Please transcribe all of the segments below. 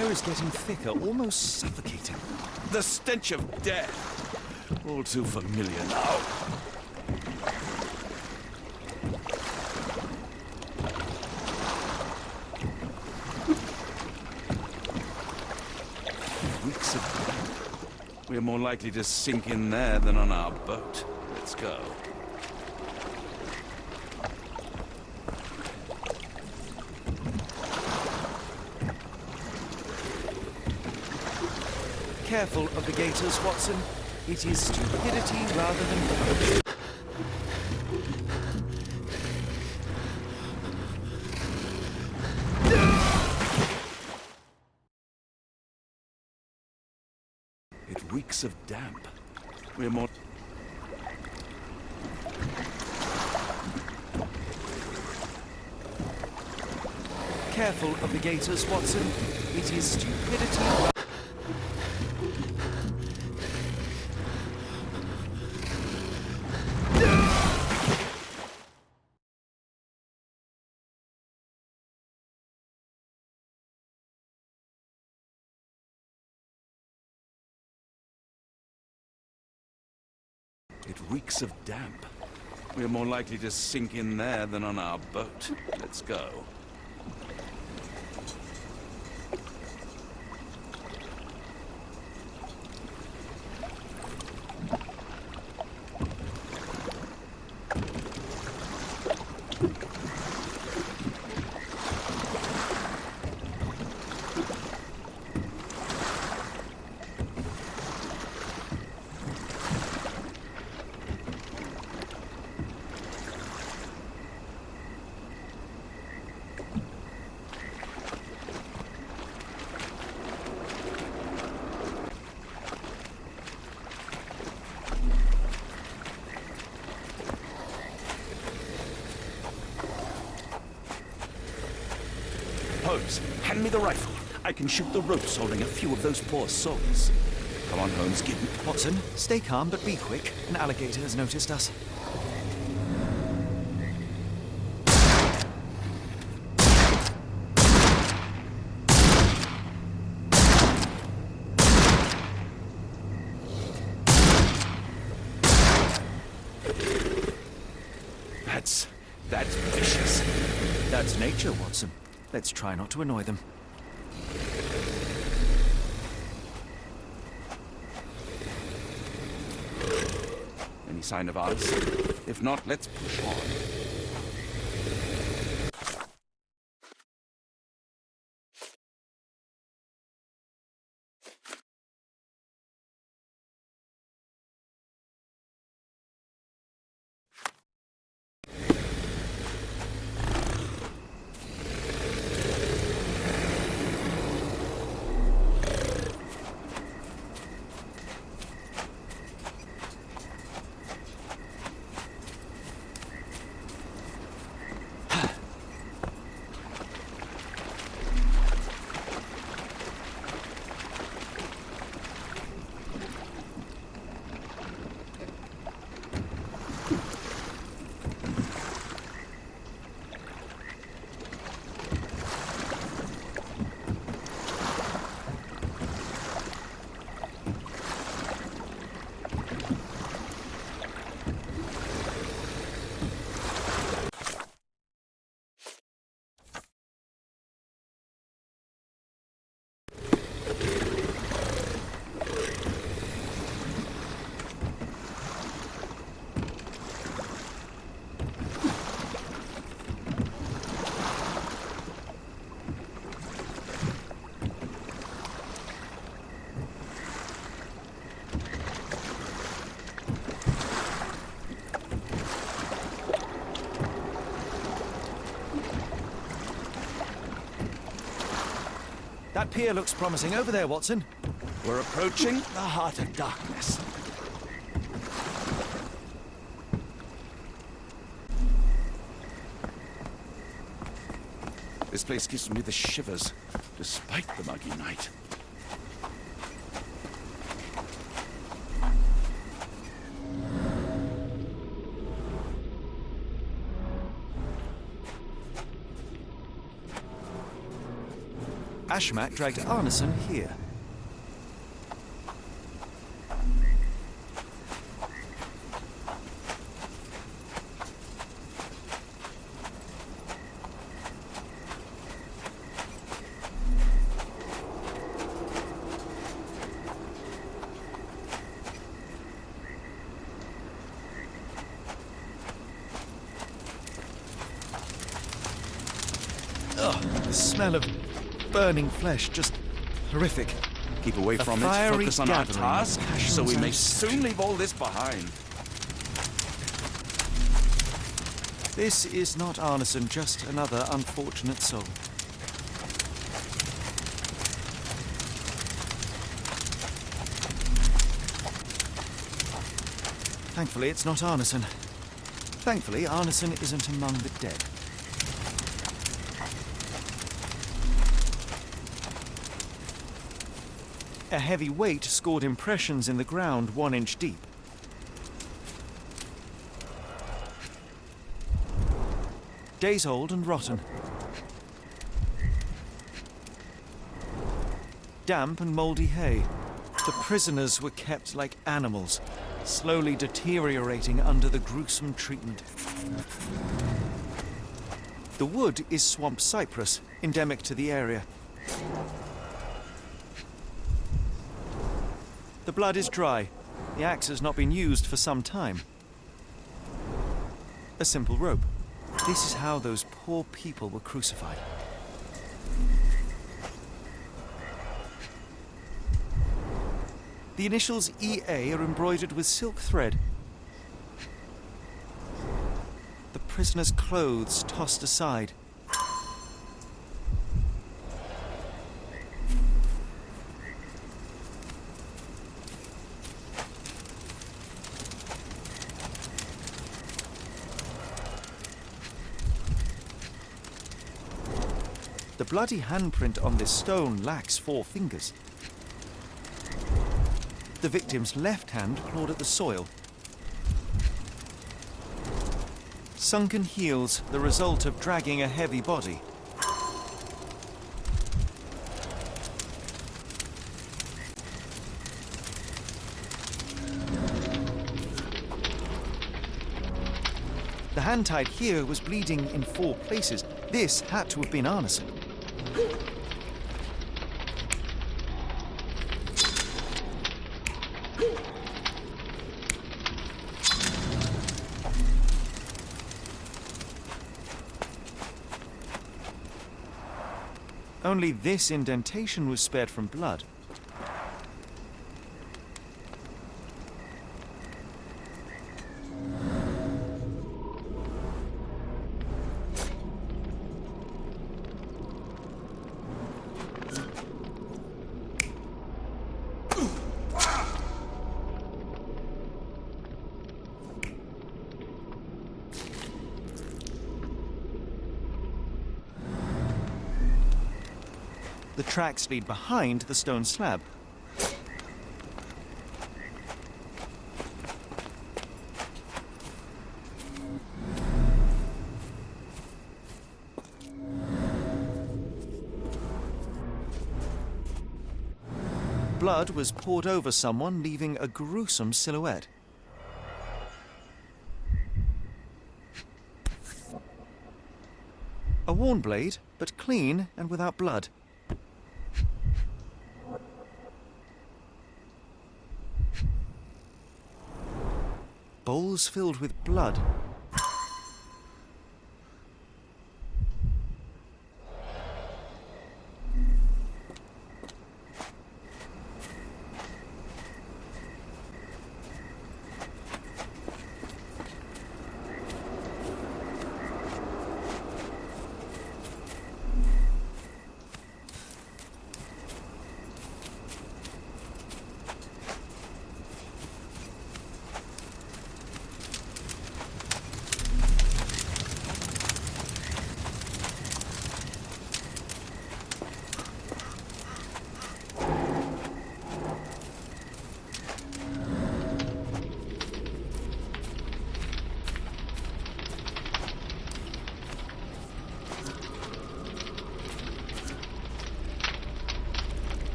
air is getting thicker, almost suffocating. The stench of death. All too familiar now. Weeks of death. We're more likely to sink in there than on our boat. Let's go. Careful of the gators, Watson. It is stupidity rather than courage. It reeks of damp. We're more... Careful of the gators, Watson. It is stupidity. It reeks of damp. We're more likely to sink in there than on our boat. Let's go. Holmes, hand me the rifle. I can shoot the ropes holding a few of those poor souls. Come on, Holmes, give me... Watson, stay calm, but be quick. An alligator has noticed us. That's vicious. That's nature, Watson. Let's try not to annoy them. Any sign of us? If not, let's push on. That pier looks promising over there, Watson. We're approaching the heart of darkness. This place gives me the shivers, despite the muggy night. Ashmat dragged Arneson here. The smell of burning flesh, just horrific. Keep away A from it. fiery Focus on our gathering of task, passions so we may and soon leave all this behind. This is not Arneson, just another unfortunate soul. Thankfully, it's not Arneson. Thankfully, Arneson isn't among the dead. A heavy weight scored impressions in the ground 1 inch deep. Days old and rotten. Damp and mouldy hay. The prisoners were kept like animals, slowly deteriorating under the gruesome treatment. The wood is swamp cypress, endemic to the area. The blood is dry. The axe has not been used for some time. A simple rope. This is how those poor people were crucified. The initials EA are embroidered with silk thread. The prisoner's clothes tossed aside. The bloody handprint on this stone lacks 4 fingers. The victim's left hand clawed at the soil. Sunken heels, the result of dragging a heavy body. The hand tied here was bleeding in 4 places. This had to have been Arneson. Only this indentation was spared from blood. The tracks lead behind the stone slab. Blood was poured over someone, leaving a gruesome silhouette. A worn blade, but clean and without blood. Bowls filled with blood.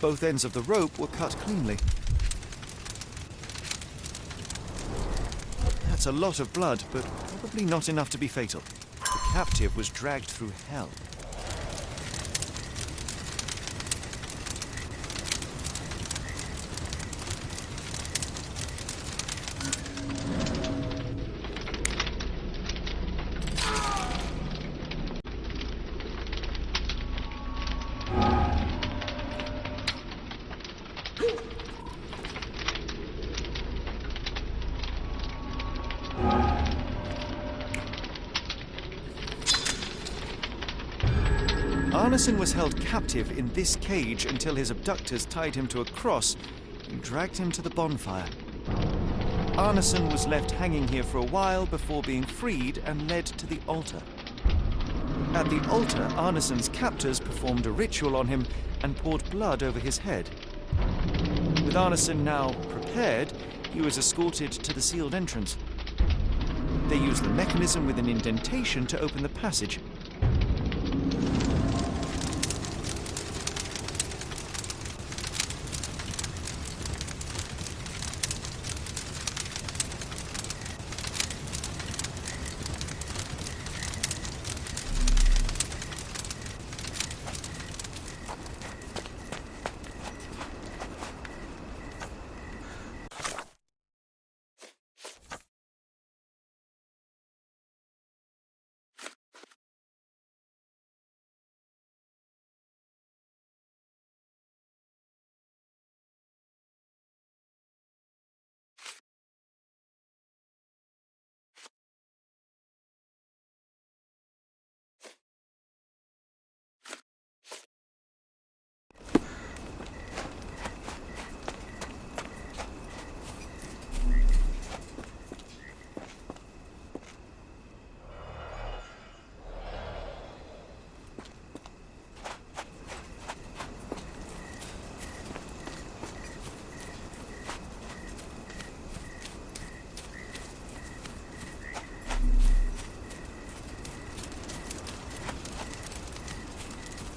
Both ends of the rope were cut cleanly. That's a lot of blood, but probably not enough to be fatal. The captive was dragged through hell. Arneson was held captive in this cage until his abductors tied him to a cross and dragged him to the bonfire. Arneson was left hanging here for a while before being freed and led to the altar. At the altar, Arneson's captors performed a ritual on him and poured blood over his head. With Arneson now prepared, he was escorted to the sealed entrance. They used the mechanism with an indentation to open the passage.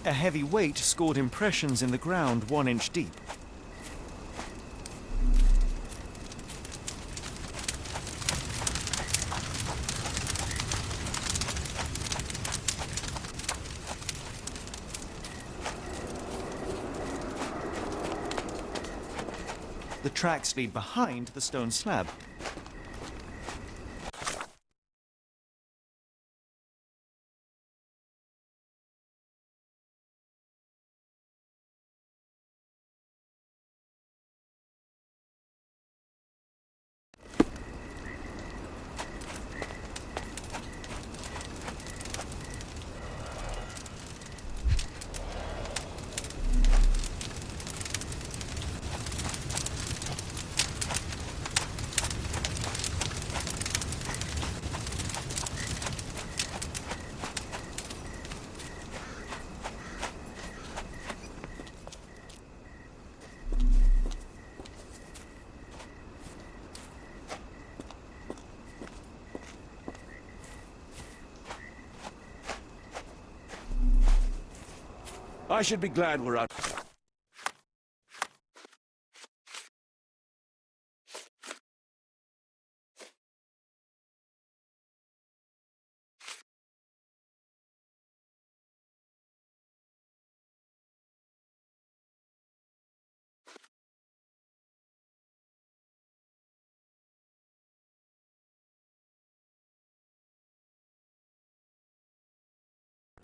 A heavy weight scored impressions in the ground 1 inch deep. The tracks lead behind the stone slab. I should be glad we're out.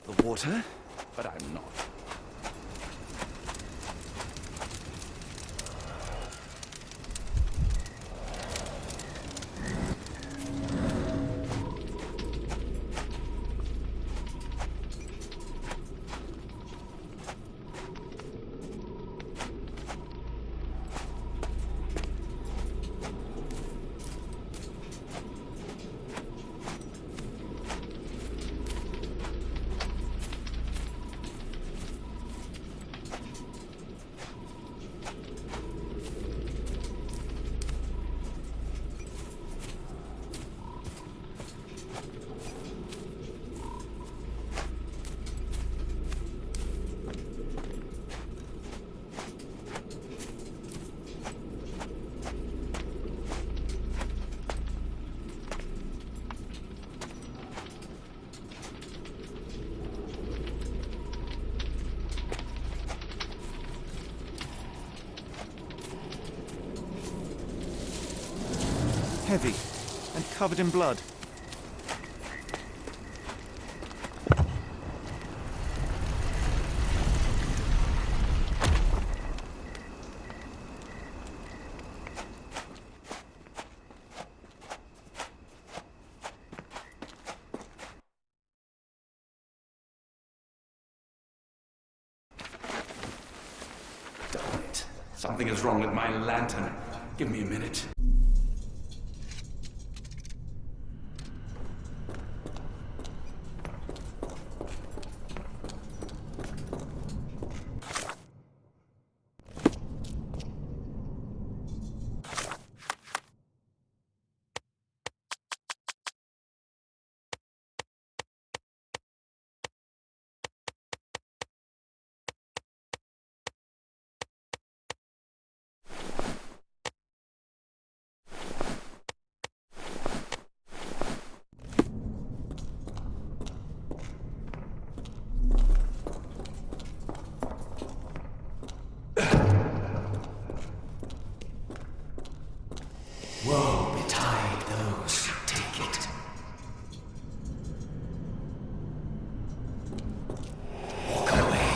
The water, but I'm not. heavy and covered in blood. Damn it. Something is wrong with my lantern. Give me a minute. Woe betide those who take it. Walk away.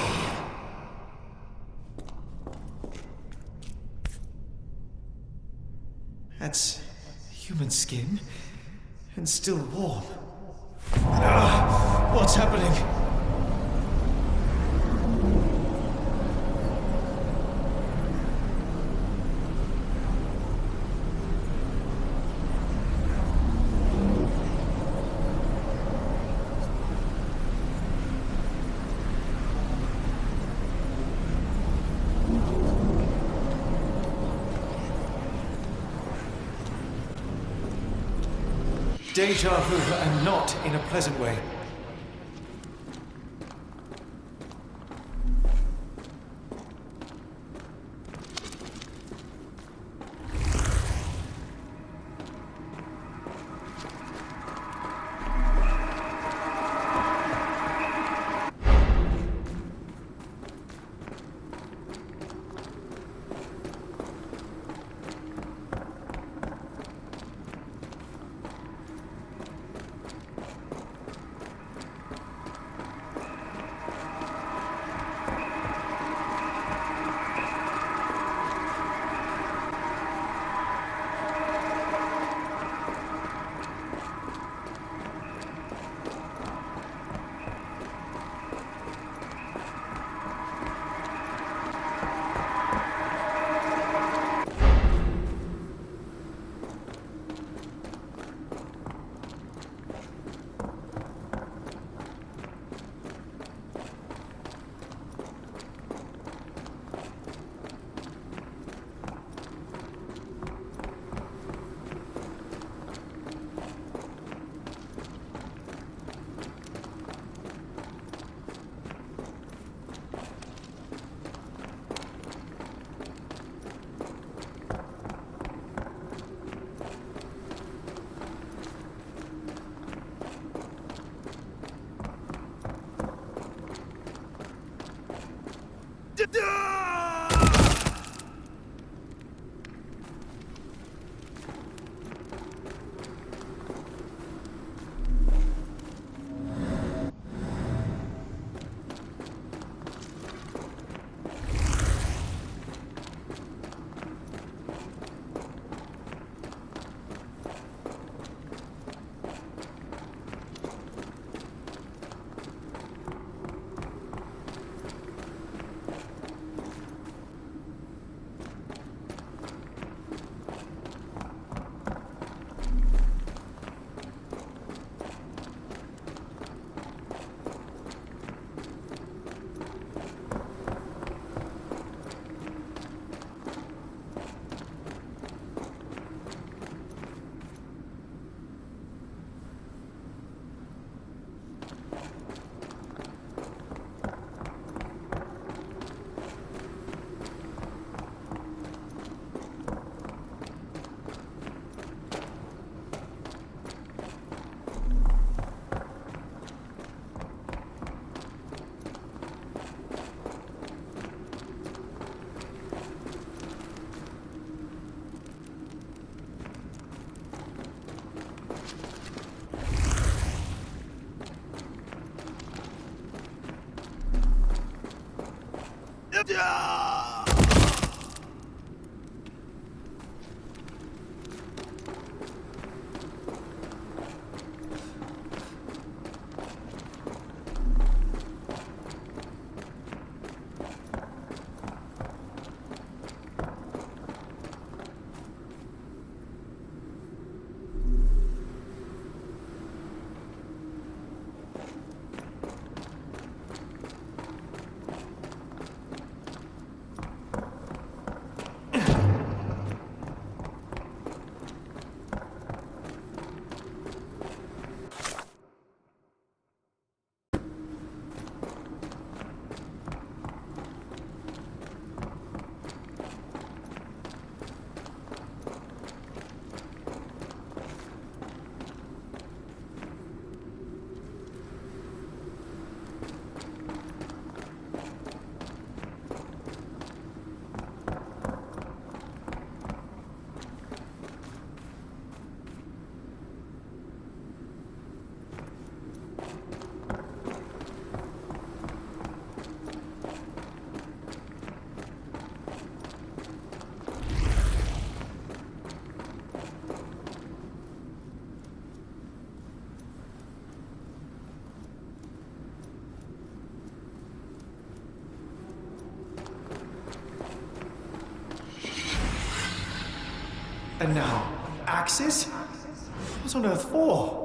That's human skin, and still warm. What's happening? Deja vu, and not in a pleasant way. And now, axes? What on earth for?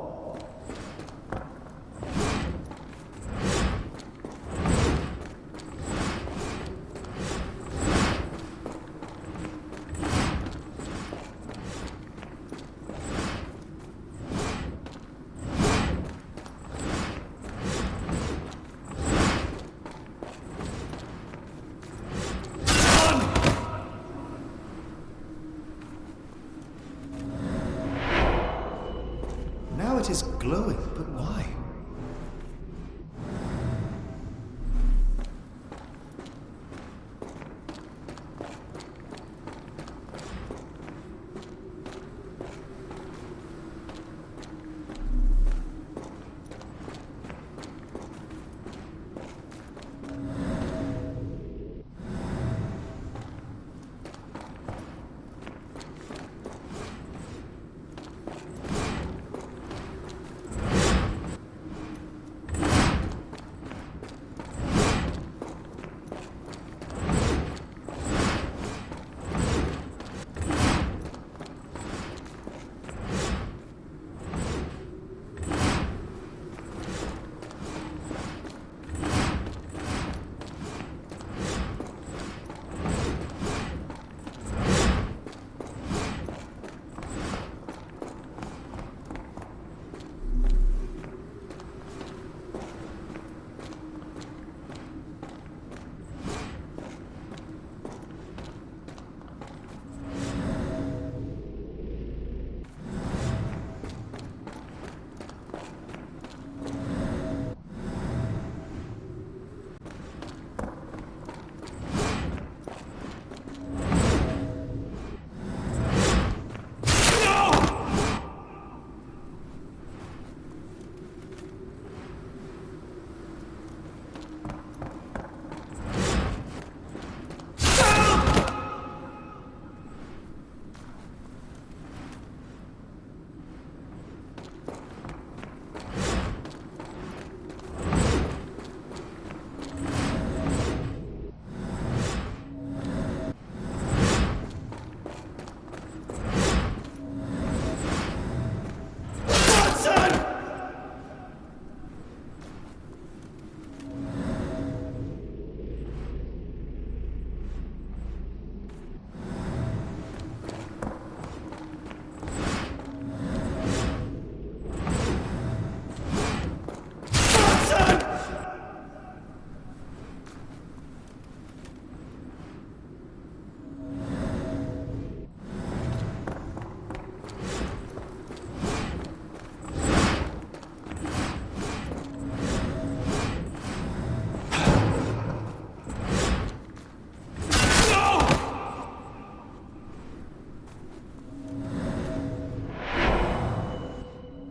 Now it is glowing, but why?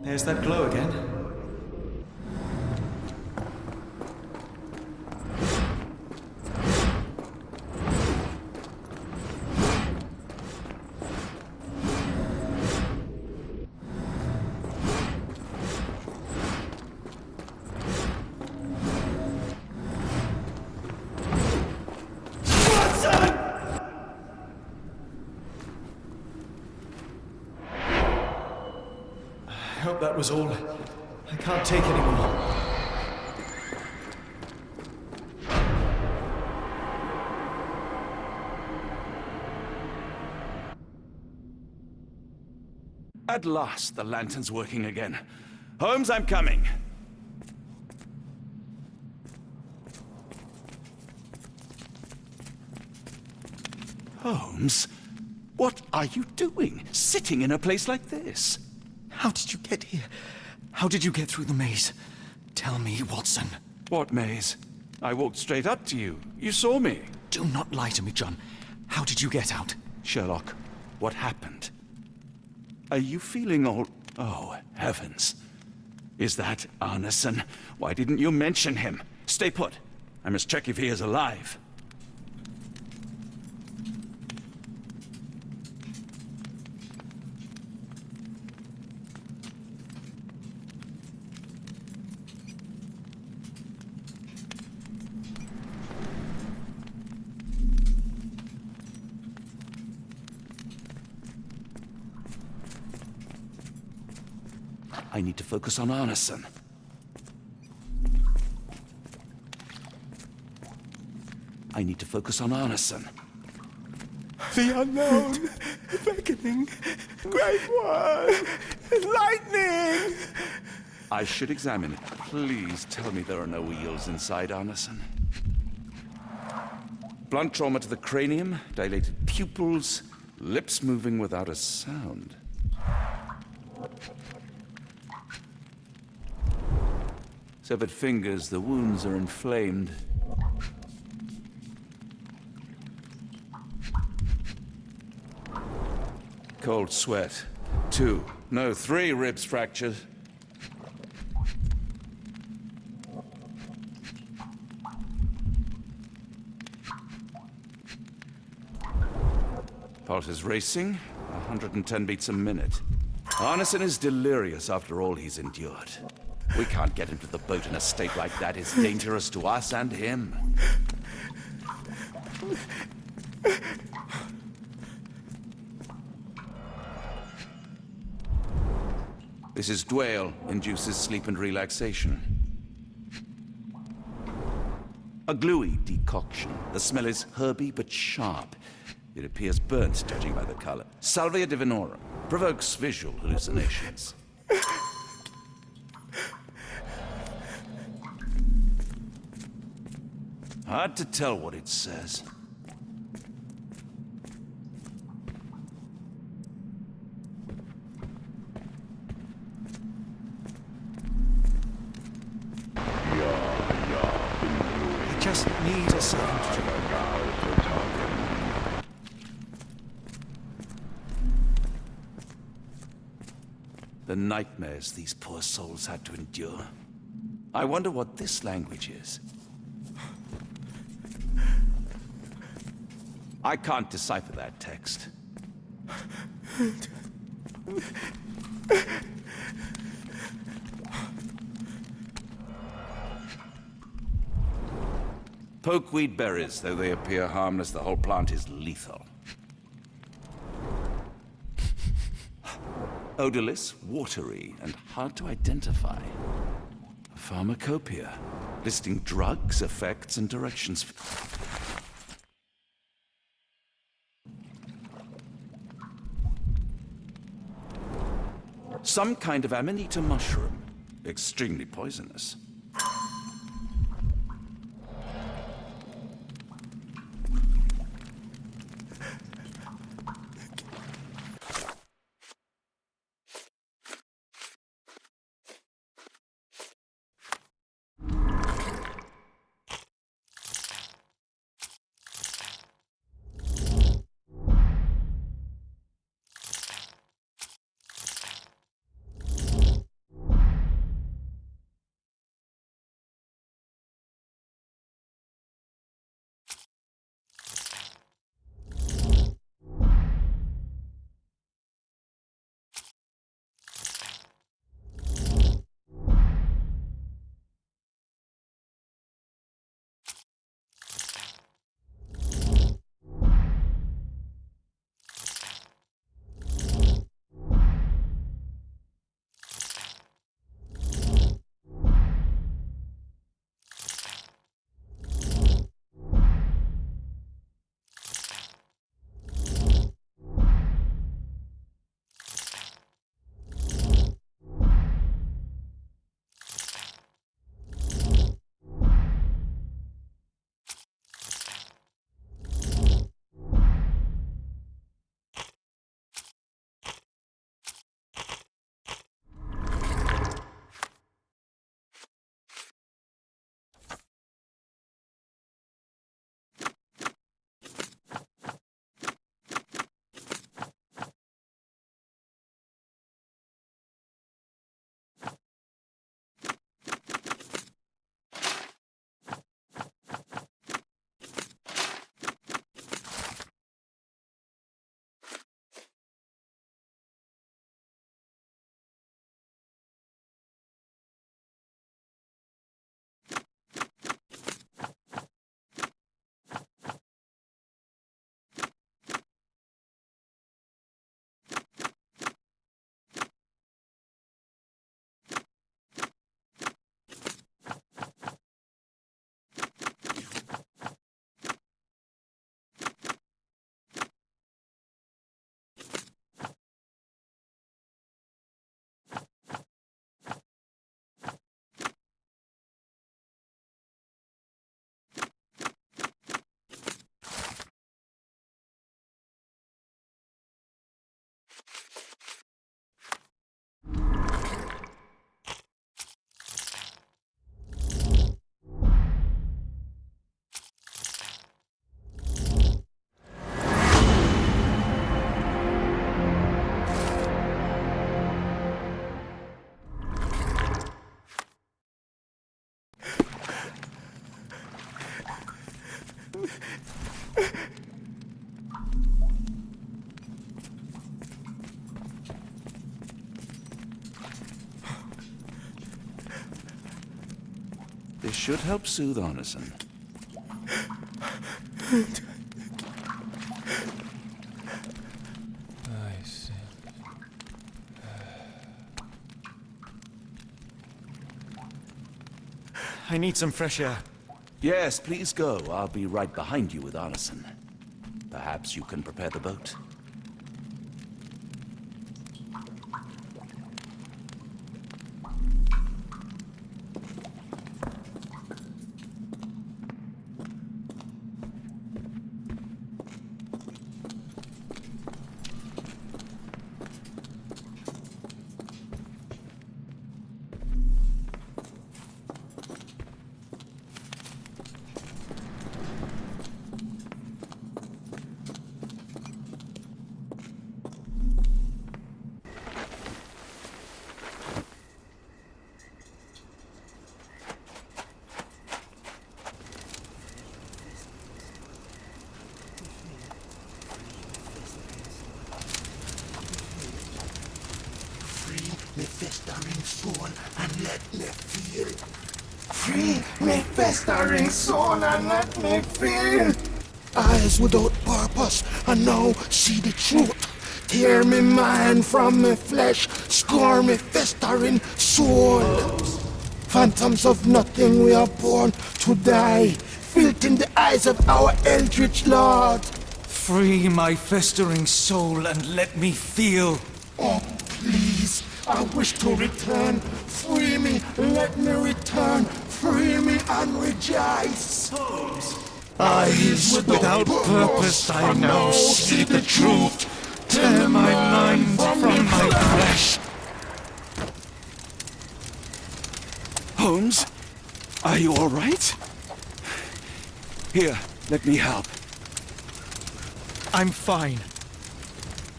There's that glow again. that was all. I can't take anymore. At last, the lantern's working again. Holmes, I'm coming. Holmes, what are you doing, sitting in a place like this? How did you get here? How did you get through the maze? Tell me, Watson. What maze? I walked straight up to you. You saw me. Do not lie to me, John. How did you get out? Sherlock, what happened? Are you feeling all... Oh, heavens. Is that Arneson? Why didn't you mention him? Stay put. I must check if he is alive. I need to focus on Arneson. I need to focus on Arneson. The unknown, beckoning, great one, enlightening! I should examine it. Please tell me there are no wheels inside Arneson. Blunt trauma to the cranium, dilated pupils, lips moving without a sound. Severed fingers, the wounds are inflamed. Cold sweat. 2, no, 3 ribs fractured. Pulse is racing, 110 beats a minute. Arneson is delirious after all he's endured. We can't get him to the boat in a state like that. It's dangerous to us and him. This is Dwale, induces sleep and relaxation. A gluey decoction. The smell is herby but sharp. It appears burnt, judging by the color. Salvia divinorum. Provokes visual hallucinations. Hard to tell what it says. I just need a second. The nightmares these poor souls had to endure. I wonder what this language is. I can't decipher that text. Pokeweed berries, though they appear harmless, the whole plant is lethal. Odorless, watery, and hard to identify. A pharmacopoeia, listing drugs, effects, and directions. Some kind of amanita mushroom, extremely poisonous. should help soothe Arneson. I see. I need some fresh air. Yes, please go. I'll be right behind you with Arneson. Perhaps you can prepare the boat. Me festering soul and let me feel. Free me festering soul and let me feel. Eyes without purpose and now see the truth. Tear me mind from me flesh, score me festering soul. Phantoms of nothing, we are born to die. Filth in the eyes of our eldritch lord. Free my festering soul and let me feel. Oh, please, I wish to return. Free me, let me return. Free me and rejoice. Eyes without purpose, I now see the truth. Tear my mind from my flesh. Holmes, are you all right? Here, let me help. I'm fine.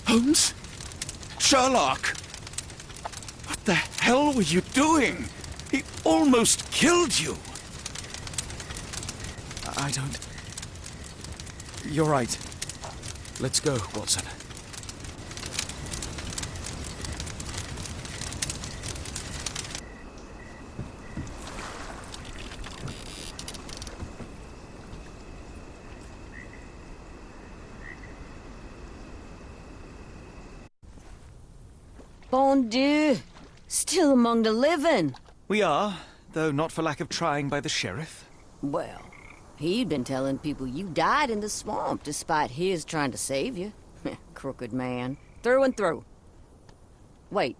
Holmes? Sherlock! What the hell were you doing? He almost killed you. I don't... You're right. Let's go, Watson. Bon Dieu! Still among the living. We are, though not for lack of trying by the sheriff. Well, he'd been telling people you died in the swamp despite his trying to save you. Crooked man. Through and through. Wait,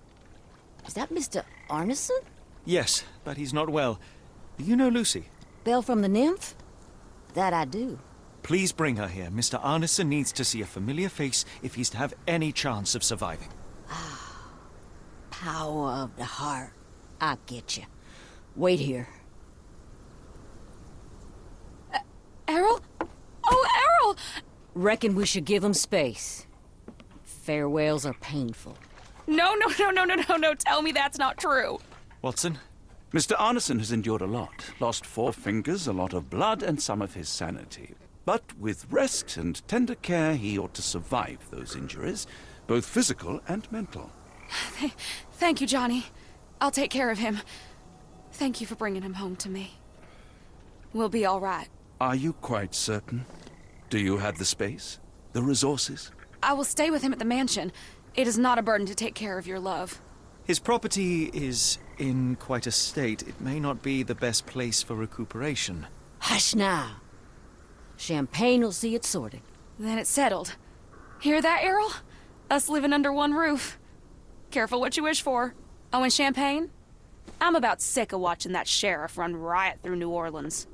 is that Mr. Arneson? Yes, but he's not well. Do you know Lucy? Belle from the nymph? That I do. Please bring her here. Mr. Arneson needs to see a familiar face if he's to have any chance of surviving. Power of the heart. I get you. Wait here. Errol? Oh, Errol! Reckon we should give him space. Farewells are painful. No, tell me that's not true. Watson? Mr. Arneson has endured a lot. Lost 4 fingers, a lot of blood, and some of his sanity. But with rest and tender care, he ought to survive those injuries, both physical and mental. Thank you, Johnny. I'll take care of him. Thank you for bringing him home to me. We'll be all right. Are you quite certain? Do you have the space? The resources? I will stay with him at the mansion. It is not a burden to take care of your love. His property is in quite a state. It may not be the best place for recuperation. Hush now. Champagne will see it sorted. Then it's settled. Hear that, Errol? Us living under one roof. Careful what you wish for. Oh, and champagne? I'm about sick of watching that sheriff run riot through New Orleans.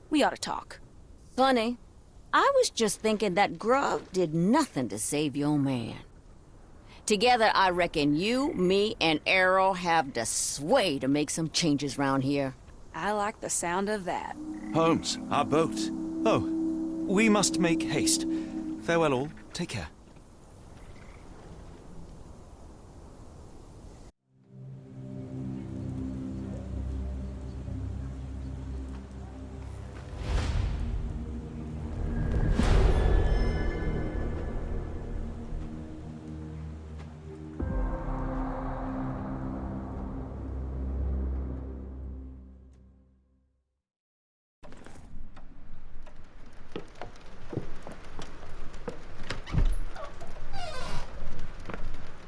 We ought to talk. Funny. I was just thinking that grub did nothing to save your man. Together, I reckon you, me, and Errol have the sway to make some changes round here. I like the sound of that. Holmes, our boat. Oh, we must make haste. Farewell all. Take care.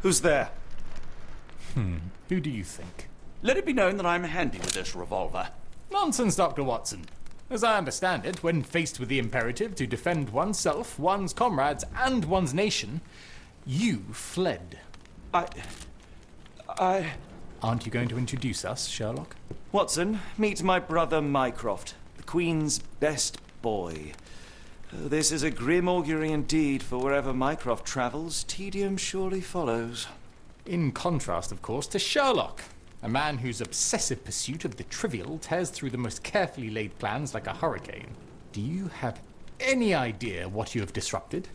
Who's there? Who do you think? Let it be known that I'm handy with this revolver. Nonsense, Dr. Watson. As I understand it, when faced with the imperative to defend oneself, one's comrades, and one's nation, you fled. I... Aren't you going to introduce us, Sherlock? Watson, meet my brother Mycroft, the Queen's best boy. This is a grim augury indeed, for wherever Mycroft travels, tedium surely follows. In contrast, of course, to Sherlock, a man whose obsessive pursuit of the trivial tears through the most carefully laid plans like a hurricane. Do you have any idea what you have disrupted?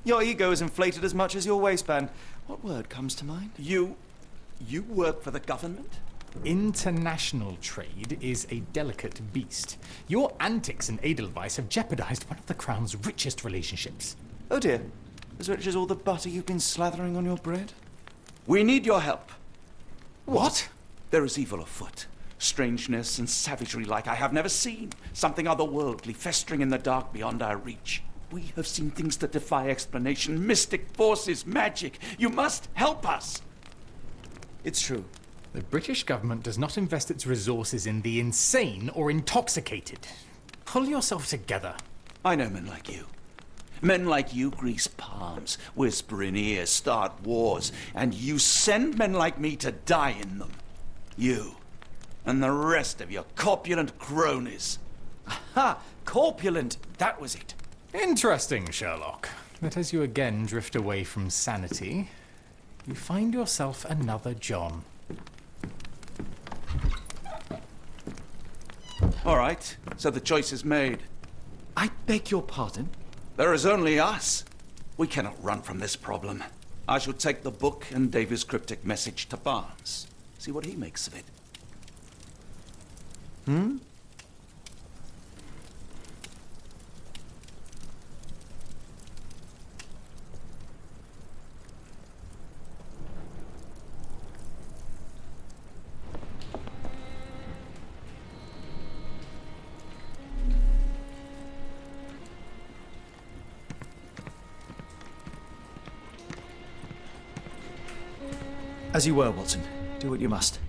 Your ego is inflated as much as your waistband. What word comes to mind? You work for the government? International trade is a delicate beast. Your antics in Edelweiss have jeopardized one of the Crown's richest relationships. Oh dear. As rich as all the butter you've been slathering on your bread? We need your help. What? There is evil afoot. Strangeness and savagery like I have never seen. Something otherworldly festering in the dark beyond our reach. We have seen things that defy explanation. Mystic forces, magic. You must help us. It's true. The British government does not invest its resources in the insane or intoxicated. Pull yourself together. I know men like you. Men like you grease palms, whisper in ears, start wars, and you send men like me to die in them. You and the rest of your corpulent cronies. Ha! Corpulent! That was it. Interesting, Sherlock. But as you again drift away from sanity, you find yourself another John. All right, so the choice is made. I beg your pardon? There is only us. We cannot run from this problem. I shall take the book and Davy's cryptic message to Barnes. See what he makes of it. As you were, Watson. Do what you must.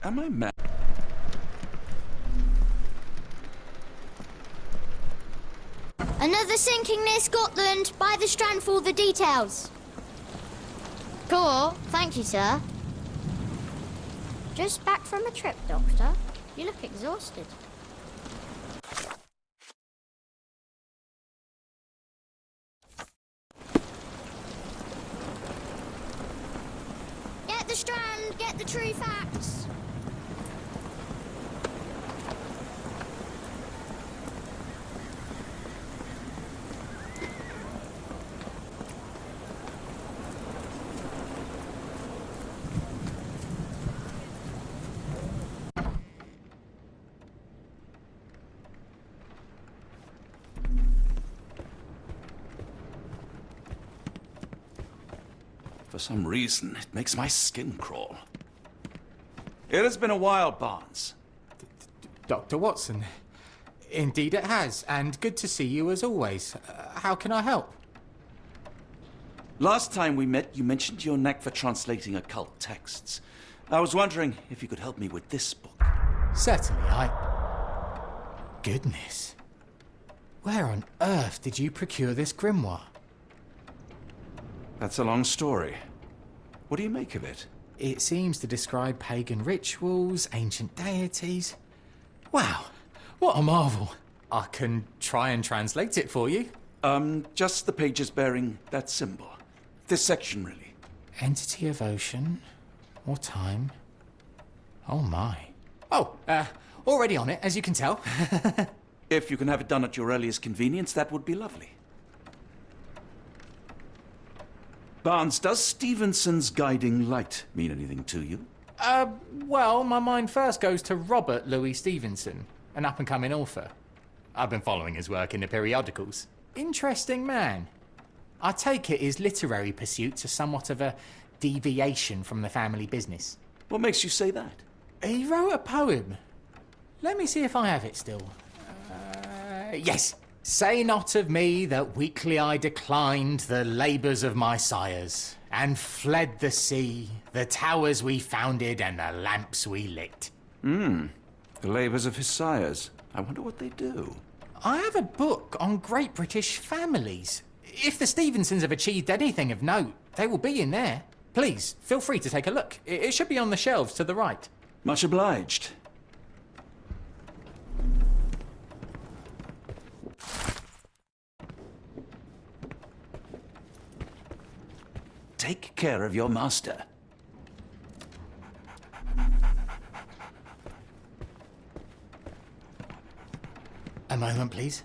Am I mad? Another sinking near Scotland. By the Strand for all the details. Cool. Thank you, sir. Just back from a trip, Doctor. You look exhausted. Get the Strand. Get the true facts. For some reason, it makes my skin crawl. It has been a while, Barnes. Dr. Watson, indeed it has, and good to see you as always. How can I help? Last time we met, you mentioned your knack for translating occult texts. I was wondering if you could help me with this book. Certainly, Goodness. Where on earth did you procure this grimoire? That's a long story. What do you make of it? It seems to describe pagan rituals, ancient deities. Wow, what a marvel. I can try and translate it for you. Just the pages bearing that symbol. This section, really. Entity of ocean or time. Oh my. Oh, already on it, as you can tell. If you can have it done at your earliest convenience, that would be lovely. Barnes, does Stevenson's guiding light mean anything to you? Well, my mind first goes to Robert Louis Stevenson, an up-and-coming author. I've been following his work in the periodicals. Interesting man. I take it his literary pursuits are somewhat of a deviation from the family business. What makes you say that? He wrote a poem. Let me see if I have it still. Yes. Say not of me that weakly I declined the labours of my sires, and fled the sea, the towers we founded, and the lamps we lit. The labours of his sires. I wonder what they do. I have a book on great British families. If the Stevensons have achieved anything of note, they will be in there. Please, feel free to take a look. It should be on the shelves to the right. Much obliged. Take care of your master. A moment, please.